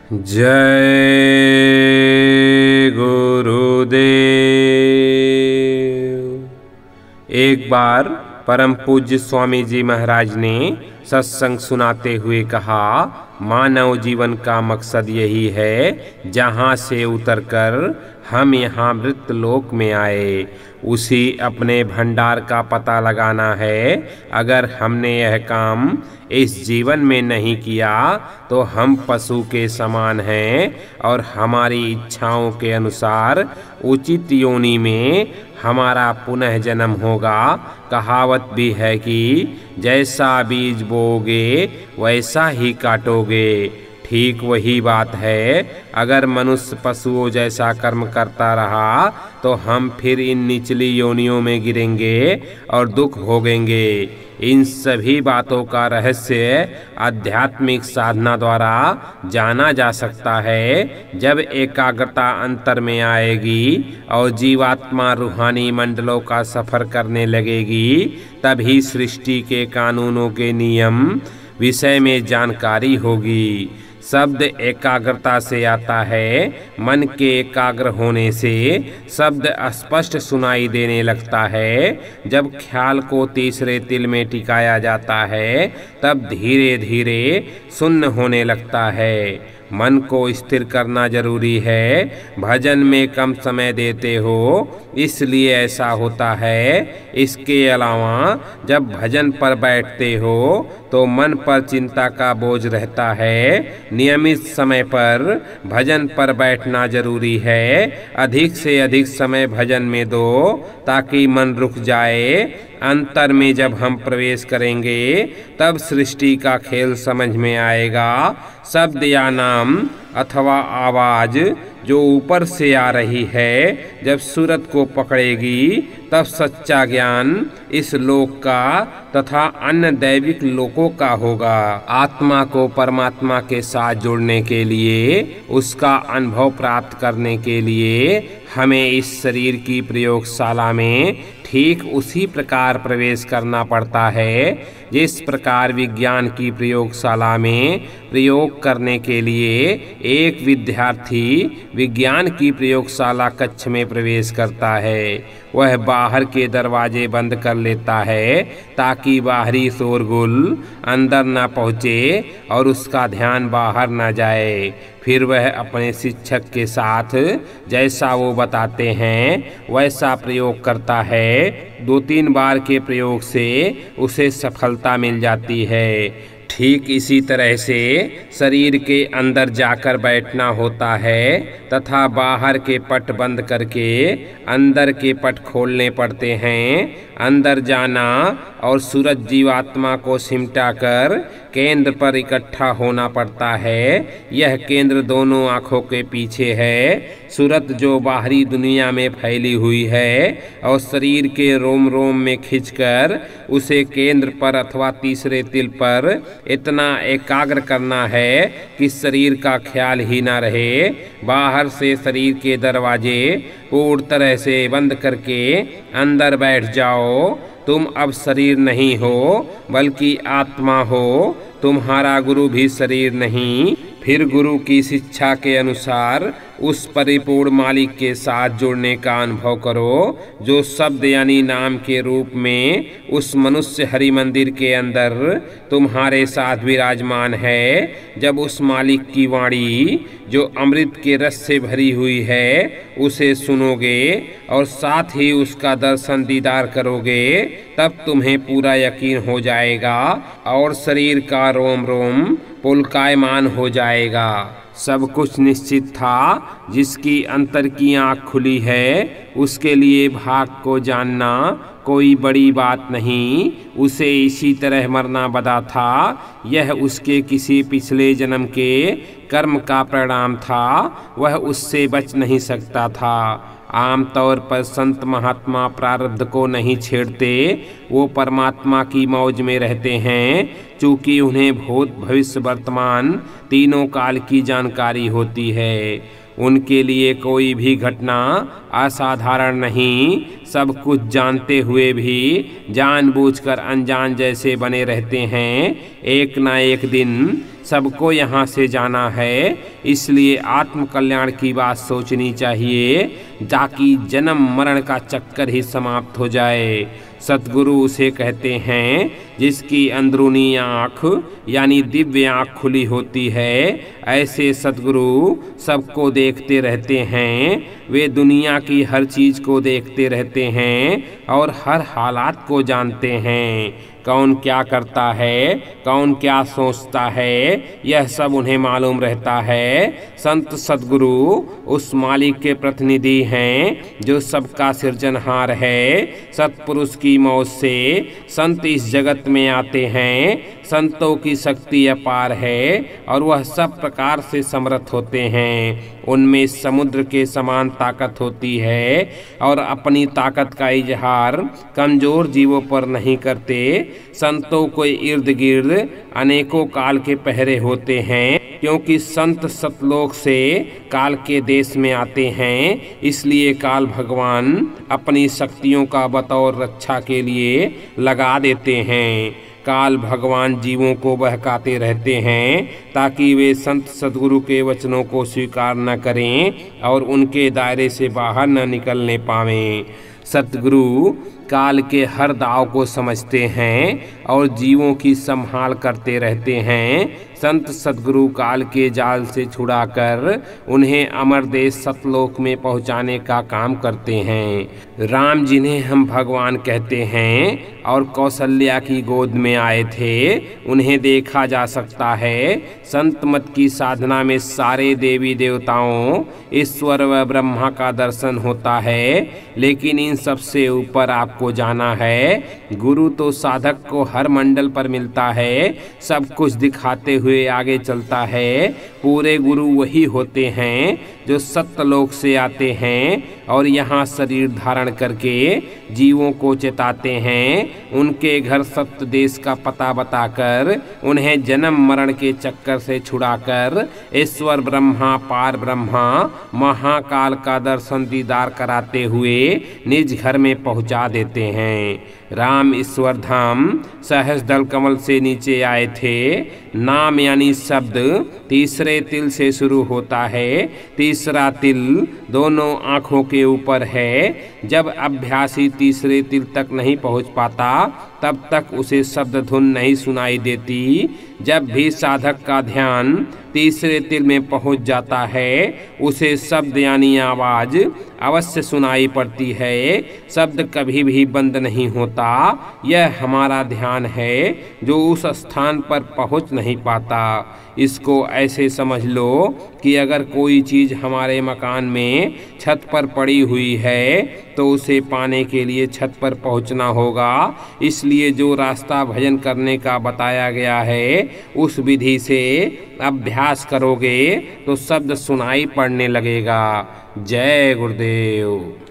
जय गुरुदेव। एक बार परम पूज्य स्वामी जी महाराज ने सत्संग सुनाते हुए कहा, मानव जीवन का मकसद यही है जहाँ से उतरकर हम यहाँ मृत लोक में आए, उसी अपने भंडार का पता लगाना है। अगर हमने यह काम इस जीवन में नहीं किया तो हम पशु के समान हैं और हमारी इच्छाओं के अनुसार उचित योनि में हमारा पुनः जन्म होगा। कहावत भी है कि जैसा बीज बोओगे वैसा ही काटोगे। ठीक वही बात है। अगर मनुष्य पशुओं जैसा कर्म करता रहा तो हम फिर इन निचली योनियों में गिरेंगे और दुख भोगेंगे। इन सभी बातों का रहस्य आध्यात्मिक साधना द्वारा जाना जा सकता है। जब एकाग्रता अंतर में आएगी और जीवात्मा रूहानी मंडलों का सफर करने लगेगी, तभी सृष्टि के कानूनों के नियम विषय में जानकारी होगी। शब्द एकाग्रता से आता है। मन के एकाग्र होने से शब्द स्पष्ट सुनाई देने लगता है। जब ख्याल को तीसरे तिल में टिकाया जाता है तब धीरे धीरे शून्य होने लगता है। मन को स्थिर करना जरूरी है। भजन में कम समय देते हो इसलिए ऐसा होता है। इसके अलावा जब भजन पर बैठते हो तो मन पर चिंता का बोझ रहता है। नियमित समय पर भजन पर बैठना जरूरी है। अधिक से अधिक समय भजन में दो ताकि मन रुक जाए। अंतर में जब हम प्रवेश करेंगे तब सृष्टि का खेल समझ में आएगा। शब्द या नाम अथवा आवाज जो ऊपर से आ रही है, जब सूरत को पकड़ेगी तब सच्चा ज्ञान इस लोक का तथा अन्य दैविक लोकों का होगा। आत्मा को परमात्मा के साथ जोड़ने के लिए, उसका अनुभव प्राप्त करने के लिए हमें इस शरीर की प्रयोगशाला में ठीक उसी प्रकार प्रवेश करना पड़ता है जिस प्रकार विज्ञान की प्रयोगशाला में प्रयोग करने के लिए एक विद्यार्थी विज्ञान की प्रयोगशाला कक्ष में प्रवेश करता है। वह बाहर के दरवाजे बंद कर लेता है ताकि बाहरी शोरगुल अंदर न पहुँचे और उसका ध्यान बाहर न जाए। फिर वह अपने शिक्षक के साथ जैसा वो बताते हैं वैसा प्रयोग करता है। 2-3 बार के प्रयोग से उसे सफलता मिल जाती है। ठीक इसी तरह से शरीर के अंदर जाकर बैठना होता है तथा बाहर के पट बंद करके अंदर के पट खोलने पड़ते हैं। अंदर जाना और सूरज जीवात्मा को सिमटा कर केंद्र पर इकट्ठा होना पड़ता है। यह केंद्र दोनों आँखों के पीछे है। सूरत जो बाहरी दुनिया में फैली हुई है और शरीर के रोम रोम में खींचकर उसे केंद्र पर अथवा तीसरे तिल पर इतना एकाग्र करना है कि शरीर का ख्याल ही ना रहे। बाहर से शरीर के दरवाजे पूर्ण तरह से बंद करके अंदर बैठ जाओ। तुम अब शरीर नहीं हो बल्कि आत्मा हो। तुम्हारा गुरु भी शरीर नहीं। फिर गुरु की शिक्षा के अनुसार उस परिपूर्ण मालिक के साथ जुड़ने का अनुभव करो जो शब्द यानी नाम के रूप में उस मनुष्य हरि मंदिर के अंदर तुम्हारे साथ विराजमान है। जब उस मालिक की वाणी जो अमृत के रस से भरी हुई है उसे सुनोगे और साथ ही उसका दर्शन दीदार करोगे तब तुम्हें पूरा यकीन हो जाएगा और शरीर का रोम रोम पुलकायमान हो जाएगा। सब कुछ निश्चित था। जिसकी अंतर की आँख खुली है उसके लिए भाग को जानना कोई बड़ी बात नहीं। उसे इसी तरह मरना बदा था। यह उसके किसी पिछले जन्म के कर्म का परिणाम था। वह उससे बच नहीं सकता था। आमतौर पर संत महात्मा प्रारब्ध को नहीं छेड़ते। वो परमात्मा की मौज में रहते हैं। चूँकि उन्हें भूत भविष्य वर्तमान तीनों काल की जानकारी होती है। उनके लिए कोई भी घटना असाधारण नहीं। सब कुछ जानते हुए भी जानबूझकर अनजान जैसे बने रहते हैं। एक ना एक दिन सबको यहाँ से जाना है, इसलिए आत्म कल्याण की बात सोचनी चाहिए ताकि जन्म मरण का चक्कर ही समाप्त हो जाए। सतगुरु उसे कहते हैं जिसकी अंदरूनी आँख यानी दिव्य आँख खुली होती है। ऐसे सतगुरु सबको देखते रहते हैं, वे दुनिया की हर चीज़ को देखते रहते हैं और हर हालात को जानते हैं। कौन क्या करता है, कौन क्या सोचता है, यह सब उन्हें मालूम रहता है। संत सतगुरु उस मालिक के प्रतिनिधि हैं जो सबका सृजनहार है। सतपुरुष की मौत से संत इस जगत में आते हैं। संतों की शक्ति अपार है और वह सब प्रकार से समर्थ होते हैं। उनमें समुद्र के समान ताकत होती है और अपनी ताकत का इजहार कमजोर जीवों पर नहीं करते। संतों के इर्द गिर्द अनेकों काल के पहरे होते हैं, क्योंकि संत सतलोक से काल के देश में आते हैं। इसलिए काल भगवान अपनी शक्तियों का बतौर रक्षा के लिए लगा देते हैं। काल भगवान जीवों को बहकाते रहते हैं ताकि वे संत सद्गुरु के वचनों को स्वीकार न करें और उनके दायरे से बाहर न निकलने पावें। सतगुरु काल के हर दाव को समझते हैं और जीवों की संभाल करते रहते हैं। संत सतगुरु काल के जाल से छुड़ाकर उन्हें अमर देश सतलोक में पहुंचाने का काम करते हैं। राम जिन्हें हम भगवान कहते हैं और कौशल्या की गोद में आए थे, उन्हें देखा जा सकता है। संत मत की साधना में सारे देवी देवताओं, ईश्वर व ब्रह्मा का दर्शन होता है, लेकिन इन सबसे ऊपर आपको जाना है। गुरु तो साधक को हर मंडल पर मिलता है, सब कुछ दिखाते हुए आगे चलता है। पूरे गुरु वही होते हैं जो सत्यलोक से आते हैं और यहाँ शरीर धारण करके जीवों को चेताते हैं। उनके घर सत्य देश का पता बताकर उन्हें जन्म मरण के चक्कर से छुड़ाकर ईश्वर ब्रह्मा, पार ब्रह्मा, महाकाल का दर्शन दीदार कराते हुए निज घर में पहुँचा देते हैं। राम ईश्वर धाम सहस्र कमल से नीचे आए थे। नाम यानी शब्द तीसरे तिल से शुरू होता है। तीसरा तिल दोनों आँखों के ऊपर है। जब अभ्यासी तीसरे तिल तक नहीं पहुँच पाता तब तक उसे शब्द धुन नहीं सुनाई देती। जब भी साधक का ध्यान तीसरे तिल में पहुँच जाता है, उसे शब्द यानी आवाज़ अवश्य सुनाई पड़ती है। शब्द कभी भी बंद नहीं होता। यह हमारा ध्यान है जो उस स्थान पर पहुँच नहीं पाता। इसको ऐसे समझ लो कि अगर कोई चीज़ हमारे मकान में छत पर पड़ी हुई है तो उसे पाने के लिए छत पर पहुंचना होगा। इसलिए जो रास्ता भजन करने का बताया गया है, उस विधि से अभ्यास करोगे तो शब्द सुनाई पड़ने लगेगा। जय गुरुदेव।